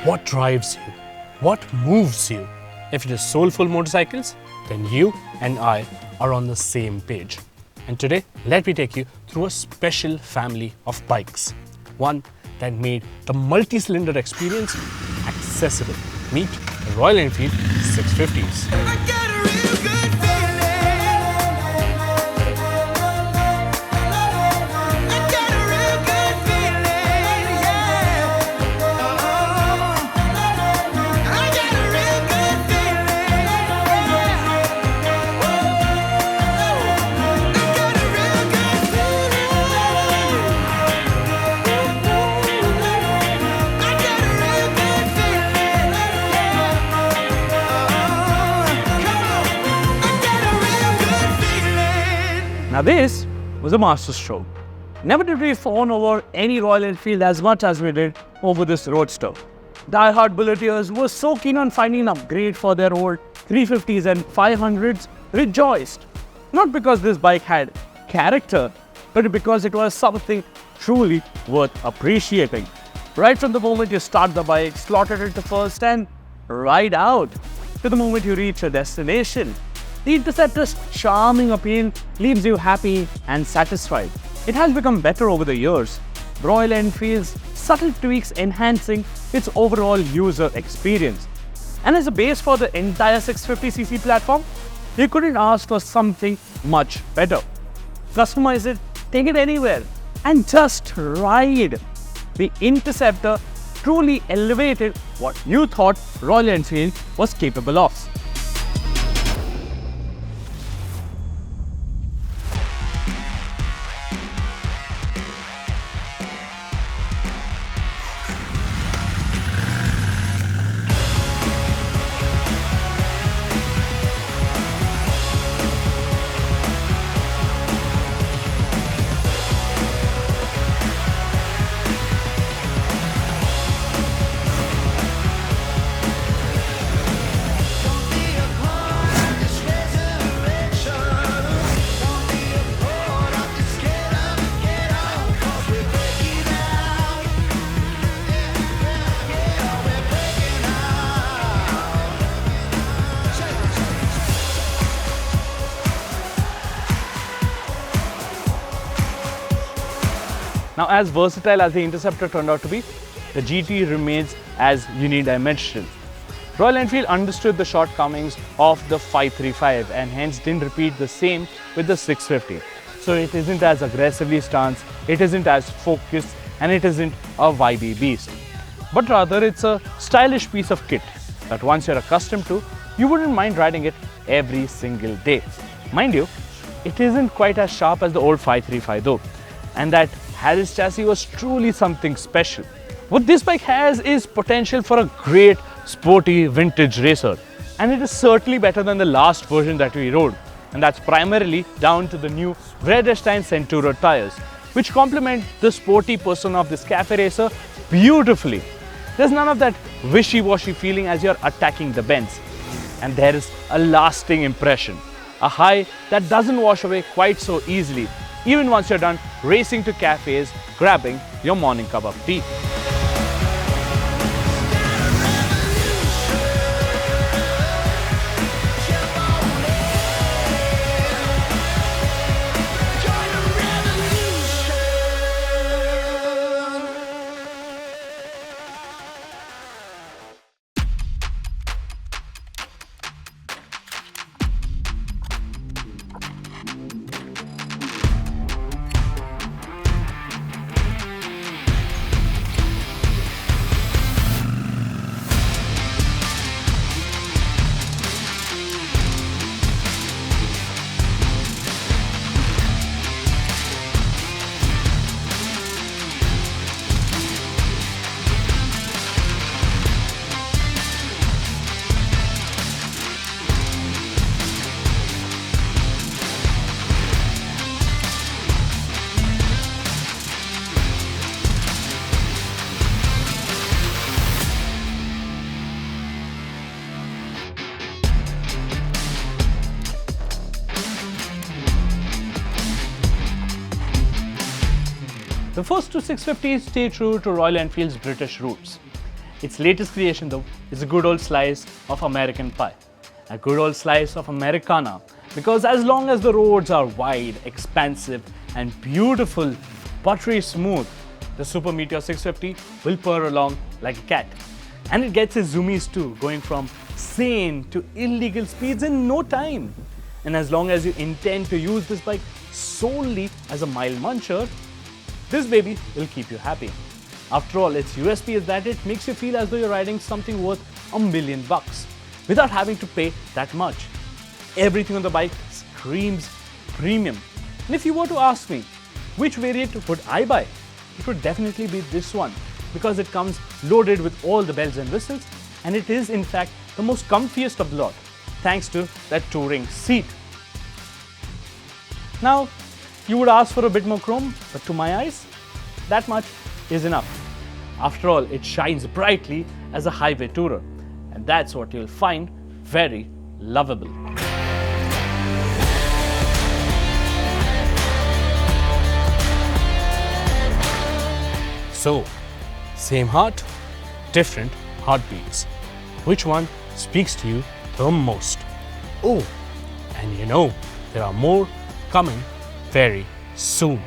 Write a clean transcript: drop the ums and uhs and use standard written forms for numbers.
What drives you? What moves you? If it is soulful motorcycles, then you and I are on the same page. And today, let me take you through a special family of bikes. One that made the multi-cylinder experience accessible. Meet the Royal Enfield 650s. Now this was a masterstroke. Never did we fawn over any Royal Enfield as much as we did over this Roadster. Die-hard bulleteers who were so keen on finding an upgrade for their old 350s and 500s rejoiced. Not because this bike had character, but because it was something truly worth appreciating. Right from the moment you start the bike, slot it into first and ride out, to the moment you reach your destination. The Interceptor's charming appeal leaves you happy and satisfied. It has become better over the years. Royal Enfield's subtle tweaks enhancing its overall user experience. And as a base for the entire 650cc platform, you couldn't ask for something much better. Customize it, take it anywhere, and just ride. The Interceptor truly elevated what you thought Royal Enfield was capable of. Now, as versatile as the Interceptor turned out to be, the GT remains as unidimensional. Royal Enfield understood the shortcomings of the 535 and hence didn't repeat the same with the 650. So it isn't as aggressively stanced, it isn't as focused, and it isn't a vibey beast. But rather, it's a stylish piece of kit that once you're accustomed to, you wouldn't mind riding it every single day. Mind you, it isn't quite as sharp as the old 535 though, and that Harris chassis was truly something special. What this bike has is potential for a great sporty vintage racer, and it is certainly better than the last version that we rode, and that's primarily down to the new Vredestein Centuro tires, which complement the sporty persona of this cafe racer beautifully. There's none of that wishy-washy feeling as you're attacking the bends, and there is a lasting impression, a high that doesn't wash away quite so easily, even once you're done racing to cafes, grabbing your morning cup of tea. The first two 650s stay true to Royal Enfield's British roots. Its latest creation though is a good old slice of American pie, a good old slice of Americana, because as long as the roads are wide, expansive and beautiful, buttery smooth, the Super Meteor 650 will purr along like a cat. And it gets its zoomies too, going from sane to illegal speeds in no time. And as long as you intend to use this bike solely as a mild muncher, this baby will keep you happy. After all, its USP is that it makes you feel as though you're riding something worth $1 million without having to pay that much. Everything on the bike screams premium. And if you were to ask me, which variant would I buy? It would definitely be this one, because it comes loaded with all the bells and whistles, and it is in fact the most comfiest of the lot, thanks to that touring seat. Now, you would ask for a bit more chrome, but to my eyes, that much is enough. After all, it shines brightly as a highway tourer, and that's what you'll find very lovable. So, same heart, different heartbeats. Which one speaks to you the most? Oh, and you know, there are more coming very soon.